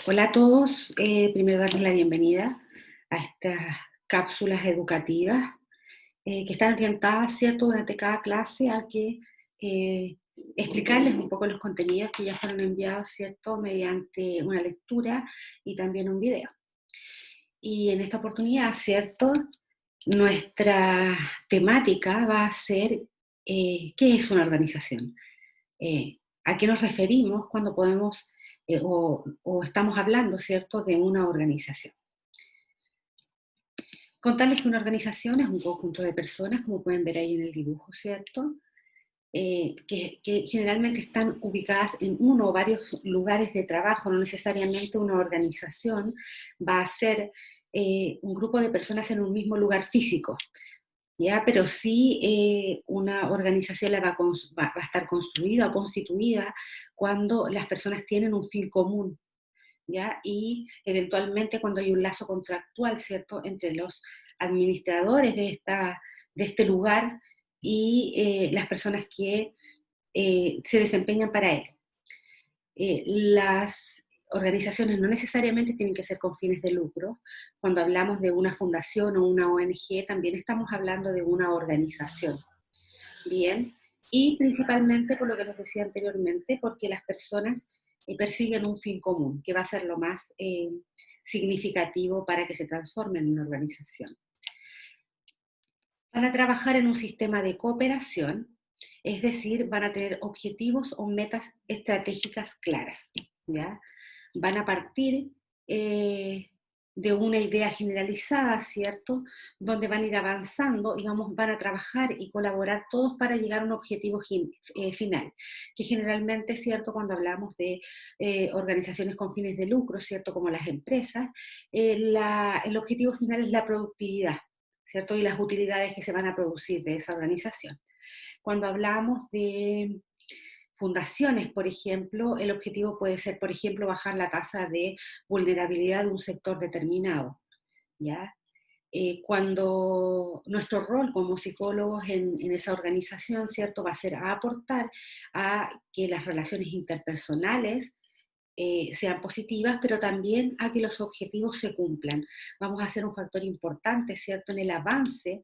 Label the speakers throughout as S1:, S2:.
S1: Hola a todos, primero darles la bienvenida a estas cápsulas educativas que están orientadas, ¿cierto?, durante cada clase a que eh, explicarles un poco los contenidos que ya fueron enviados, ¿cierto?, mediante una lectura y también un video. Y en esta oportunidad, ¿cierto?, nuestra temática va a ser ¿qué es una organización? ¿A qué nos referimos cuando podemos o estamos hablando, ¿cierto?, de una organización? Contarles que una organización es un conjunto de personas, como pueden ver ahí en el dibujo, ¿cierto? Que generalmente están ubicadas en uno o varios lugares de trabajo, no necesariamente una organización va a ser un grupo de personas en un mismo lugar físico, ¿ya? Pero sí una organización va a estar construida o constituida cuando las personas tienen un fin común, ¿ya? Y eventualmente cuando hay un lazo contractual, ¿cierto?, entre los administradores de este lugar y las personas que se desempeñan para él. Las organizaciones no necesariamente tienen que ser con fines de lucro. Cuando hablamos de una fundación o una ONG, también estamos hablando de una organización. Bien, y principalmente por lo que les decía anteriormente, porque las personas persiguen un fin común, que va a ser lo más significativo para que se transforme en una organización. Van a trabajar en un sistema de cooperación, es decir, van a tener objetivos o metas estratégicas claras, ¿ya? Van a partir eh, de una idea generalizada, ¿cierto? Donde van a ir avanzando y van a trabajar y colaborar todos para llegar a un objetivo final, que generalmente, ¿cierto? Cuando hablamos de organizaciones con fines de lucro, ¿cierto? Como las empresas, el objetivo final es la productividad, ¿cierto? Y las utilidades que se van a producir de esa organización. Cuando hablamos de fundaciones, por ejemplo, el objetivo puede ser, por ejemplo, bajar la tasa de vulnerabilidad de un sector determinado, ¿ya? Cuando nuestro rol como psicólogos en esa organización, ¿cierto?, va a ser a aportar a que las relaciones interpersonales sean positivas, pero también a que los objetivos se cumplan. Vamos a ser un factor importante, ¿cierto?, en el avance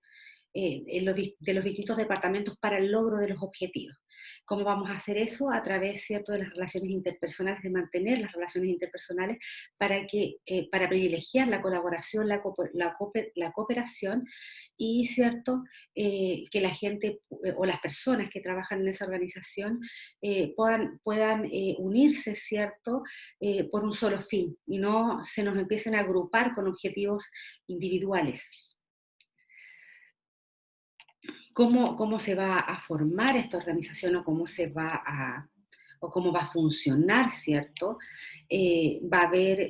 S1: de los distintos departamentos para el logro de los objetivos. ¿Cómo vamos a hacer eso? A través, ¿cierto?, de las relaciones interpersonales, de mantener las relaciones interpersonales para privilegiar la colaboración, la cooperación y, ¿cierto?, que la gente o las personas que trabajan en esa organización puedan unirse, ¿cierto?, por un solo fin y no se nos empiecen a agrupar con objetivos individuales. ¿Cómo se va a formar esta organización o cómo va a funcionar, ¿cierto? Va a haber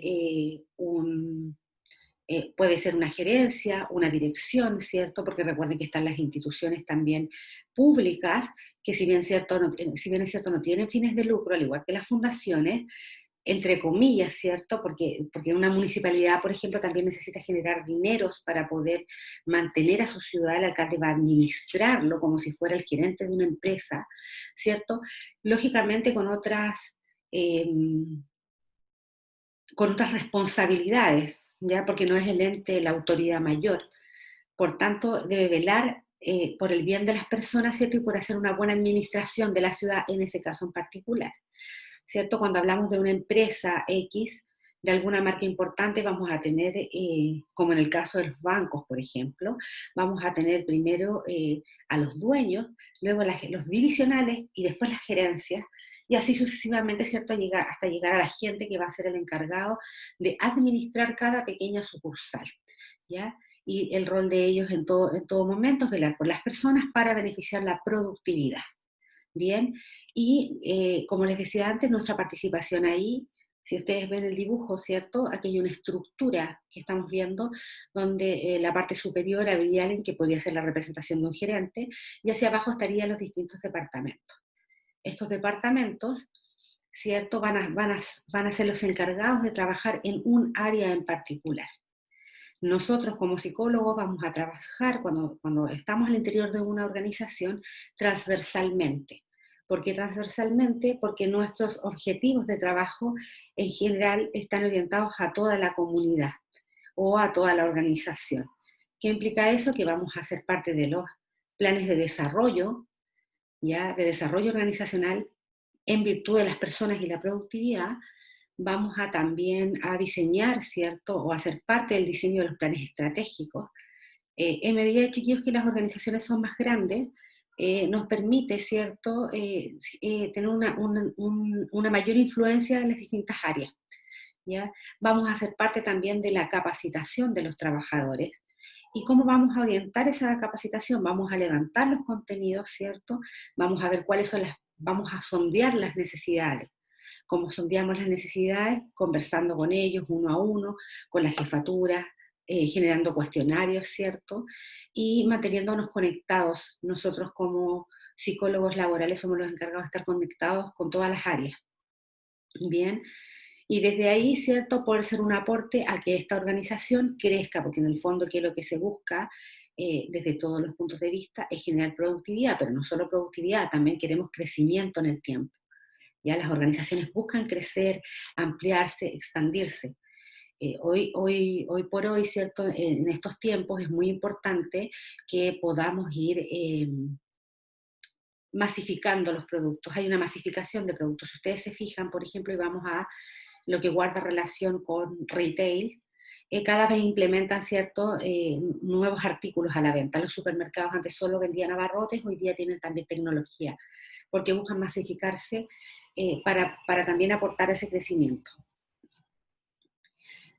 S1: puede ser una gerencia, una dirección, ¿cierto? Porque recuerden que están las instituciones también públicas, que si bien es cierto, no tienen fines de lucro, al igual que las fundaciones, entre comillas, ¿cierto? Porque una municipalidad, por ejemplo, también necesita generar dineros para poder mantener a su ciudad, el alcalde va a administrarlo como si fuera el gerente de una empresa, ¿cierto? Lógicamente eh, con otras responsabilidades, ¿ya? Porque no es el ente la autoridad mayor. Por tanto, debe velar por el bien de las personas, ¿cierto? Y por hacer una buena administración de la ciudad en ese caso en particular. ¿Cierto? Cuando hablamos de una empresa X, de alguna marca importante, vamos a tener, como en el caso de los bancos, por ejemplo, vamos a tener primero a los dueños, luego los divisionales y después las gerencias, y así sucesivamente, ¿cierto? Hasta llegar a la gente que va a ser el encargado de administrar cada pequeña sucursal, ¿ya? Y el rol de ellos en todo momento es velar por las personas para beneficiar la productividad. Bien, y como les decía antes, nuestra participación ahí, si ustedes ven el dibujo, ¿cierto? Aquí hay una estructura que estamos viendo, donde la parte superior habría alguien que podría ser la representación de un gerente, y hacia abajo estarían los distintos departamentos. Estos departamentos, ¿cierto? Van a ser los encargados de trabajar en un área en particular. Nosotros como psicólogos vamos a trabajar cuando estamos al interior de una organización transversalmente. ¿Por qué transversalmente? Porque nuestros objetivos de trabajo en general están orientados a toda la comunidad o a toda la organización. ¿Qué implica eso? Que vamos a ser parte de los planes de desarrollo, ya de desarrollo organizacional en virtud de las personas y la productividad. Vamos a también a diseñar, ¿cierto? O a ser parte del diseño de los planes estratégicos. En medida, chiquillos, que las organizaciones son más grandes, nos permite, ¿cierto?, tener una mayor influencia en las distintas áreas. ¿Ya? Vamos a ser parte también de la capacitación de los trabajadores. ¿Y cómo vamos a orientar esa capacitación? Vamos a levantar los contenidos, ¿cierto? Vamos a ver vamos a sondear las necesidades. Como sondeamos las necesidades, conversando con ellos uno a uno, con la jefatura, generando cuestionarios, ¿cierto? Y manteniéndonos conectados. Nosotros como psicólogos laborales somos los encargados de estar conectados con todas las áreas. Bien, y desde ahí, ¿cierto?, poder ser un aporte a que esta organización crezca, porque en el fondo, ¿qué es lo que se busca desde todos los puntos de vista? Es generar productividad, pero no solo productividad, también queremos crecimiento en el tiempo. Ya las organizaciones buscan crecer, ampliarse, expandirse. Hoy por hoy, ¿cierto?, en estos tiempos es muy importante que podamos ir masificando los productos. Hay una masificación de productos. Si ustedes se fijan, por ejemplo, y vamos a lo que guarda relación con retail, cada vez implementan ciertos nuevos artículos a la venta. Los supermercados antes solo vendían abarrotes, hoy día tienen también tecnología, porque buscan masificarse para también aportar ese crecimiento.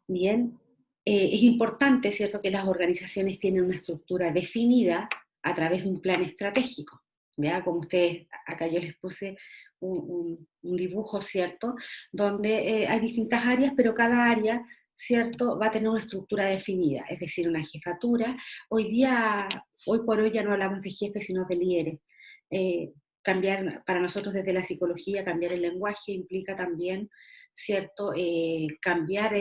S1: Bien, es importante, ¿cierto?, que las organizaciones tienen una estructura definida a través de un plan estratégico. ¿Ya? Como ustedes, acá yo les puse un dibujo, ¿cierto?, donde hay distintas áreas, pero cada área, ¿cierto?, va a tener una estructura definida, es decir, una jefatura. Hoy por hoy ya no hablamos de jefes, sino de líderes. Cambiar, para nosotros desde la psicología, cambiar el lenguaje implica también, ¿cierto?, cambiar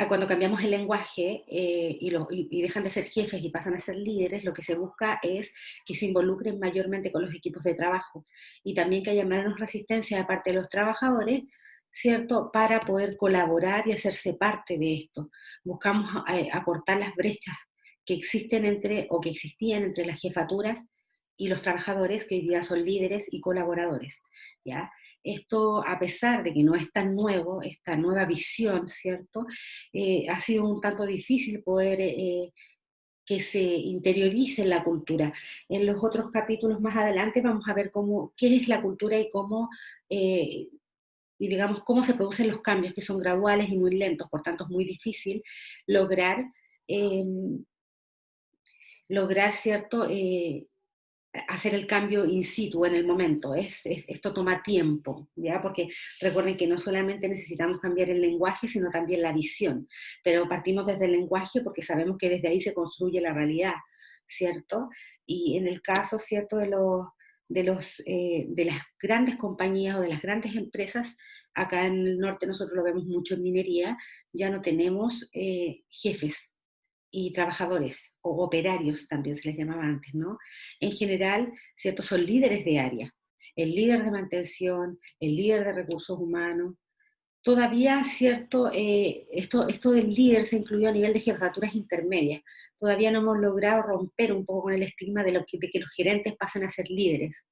S1: cuando cambiamos el lenguaje y dejan de ser jefes y pasan a ser líderes, lo que se busca es que se involucren mayormente con los equipos de trabajo y también que haya menos resistencia de parte de los trabajadores, ¿cierto?, para poder colaborar y hacerse parte de esto. Buscamos acortar las brechas que existen o que existían entre las jefaturas y los trabajadores, que hoy día son líderes y colaboradores, ¿ya? Esto, a pesar de que no es tan nuevo, esta nueva visión, ¿cierto?, ha sido un tanto difícil poder que se interiorice en la cultura. En los otros capítulos más adelante vamos a ver qué es la cultura y eh, y digamos, cómo se producen los cambios, que son graduales y muy lentos, por tanto es muy difícil lograr, eh, ¿cierto?, hacer el cambio in situ, en el momento. Esto toma tiempo, ¿ya? Porque recuerden que no solamente necesitamos cambiar el lenguaje, sino también la visión. Pero partimos desde el lenguaje porque sabemos que desde ahí se construye la realidad, ¿cierto? Y en el caso, ¿cierto?, de las grandes compañías o de las grandes empresas, acá en el norte nosotros lo vemos mucho en minería, ya no tenemos jefes y trabajadores, o operarios también se les llamaba antes, ¿no? En general, ¿cierto? Son líderes de área. El líder de mantención, el líder de recursos humanos. Todavía, ¿cierto? Esto del líder se incluyó a nivel de jefaturas intermedias. Todavía no hemos logrado romper un poco con el estigma de que los gerentes pasen a ser líderes.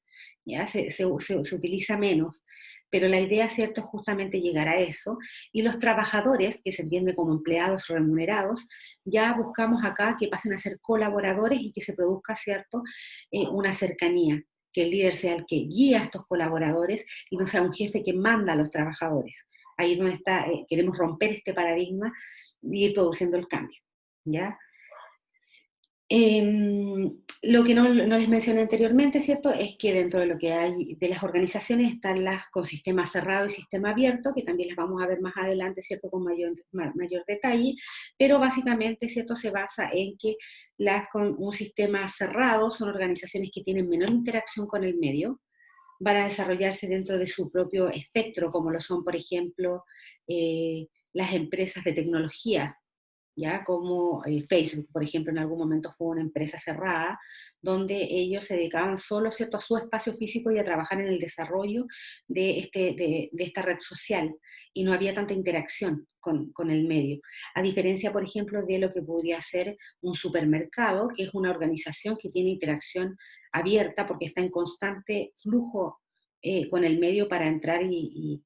S1: ¿Ya? Se utiliza menos, pero la idea, ¿cierto?, es justamente llegar a eso, y los trabajadores, que se entiende como empleados remunerados, ya buscamos acá que pasen a ser colaboradores y que se produzca, ¿cierto?, una cercanía, que el líder sea el que guía a estos colaboradores y no sea un jefe que manda a los trabajadores. Ahí es donde queremos romper este paradigma y ir produciendo el cambio, ¿ya? Lo que no les mencioné anteriormente, ¿cierto?, es que dentro de lo que hay de las organizaciones están las con sistema cerrado y sistema abierto, que también las vamos a ver más adelante, ¿cierto?, con mayor detalle, pero básicamente, ¿cierto?, se basa en que las con un sistema cerrado son organizaciones que tienen menor interacción con el medio, van a desarrollarse dentro de su propio espectro, como lo son, por ejemplo, las empresas de tecnología, ya como Facebook, por ejemplo, en algún momento fue una empresa cerrada, donde ellos se dedicaban solo, ¿cierto?, a su espacio físico y a trabajar en el desarrollo de esta red social, y no había tanta interacción con el medio. A diferencia, por ejemplo, de lo que podría ser un supermercado, que es una organización que tiene interacción abierta porque está en constante flujo con el medio para entrar y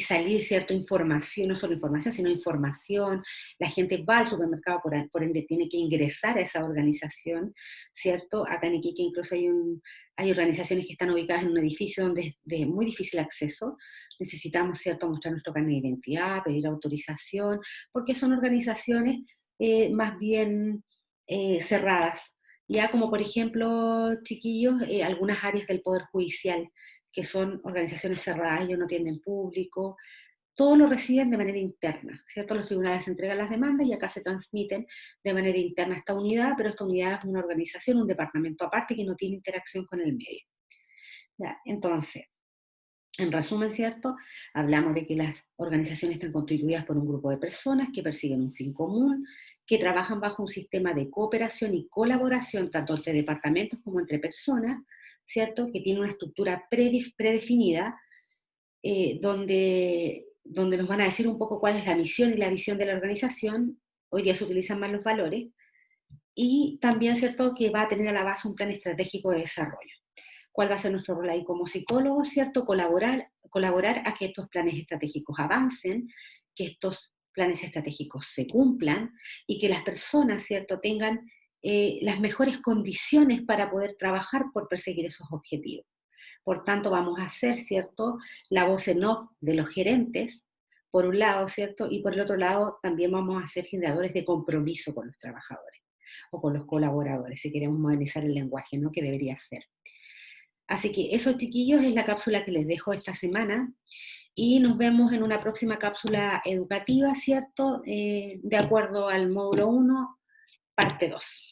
S1: salir, ¿cierto? Información, no solo información, sino información. La gente va al supermercado, por ende tiene que ingresar a esa organización, ¿cierto? Acá en Iquique incluso hay organizaciones que están ubicadas en un edificio donde es de muy difícil acceso. Necesitamos, ¿cierto?, mostrar nuestro carnet de identidad, pedir autorización, porque son organizaciones más bien cerradas. Ya como por ejemplo, chiquillos, algunas áreas del Poder Judicial, que son organizaciones cerradas, ellos no tienen público, todo lo reciben de manera interna, ¿cierto? Los tribunales entregan las demandas y acá se transmiten de manera interna a esta unidad, pero esta unidad es una organización, un departamento aparte que no tiene interacción con el medio. ¿Ya? Entonces, en resumen, ¿cierto? Hablamos de que las organizaciones están constituidas por un grupo de personas que persiguen un fin común, que trabajan bajo un sistema de cooperación y colaboración tanto entre departamentos como entre personas, ¿cierto? Que tiene una estructura predefinida, donde nos van a decir un poco cuál es la misión y la visión de la organización. Hoy día se utilizan más los valores, y también, ¿cierto?, que va a tener a la base un plan estratégico de desarrollo. ¿Cuál va a ser nuestro rol ahí como psicólogos, cierto? Colaborar a que estos planes estratégicos avancen, que estos planes estratégicos se cumplan y que las personas, ¿cierto?, tengan las mejores condiciones para poder trabajar por perseguir esos objetivos. Por tanto, vamos a hacer, ¿cierto?, la voz en off de los gerentes, por un lado, ¿cierto? Y por el otro lado, también vamos a ser generadores de compromiso con los trabajadores o con los colaboradores, si queremos modernizar el lenguaje, ¿no?, que debería ser. Así que eso, chiquillos, es la cápsula que les dejo esta semana, y nos vemos en una próxima cápsula educativa, ¿cierto? De acuerdo al módulo 1, parte 2.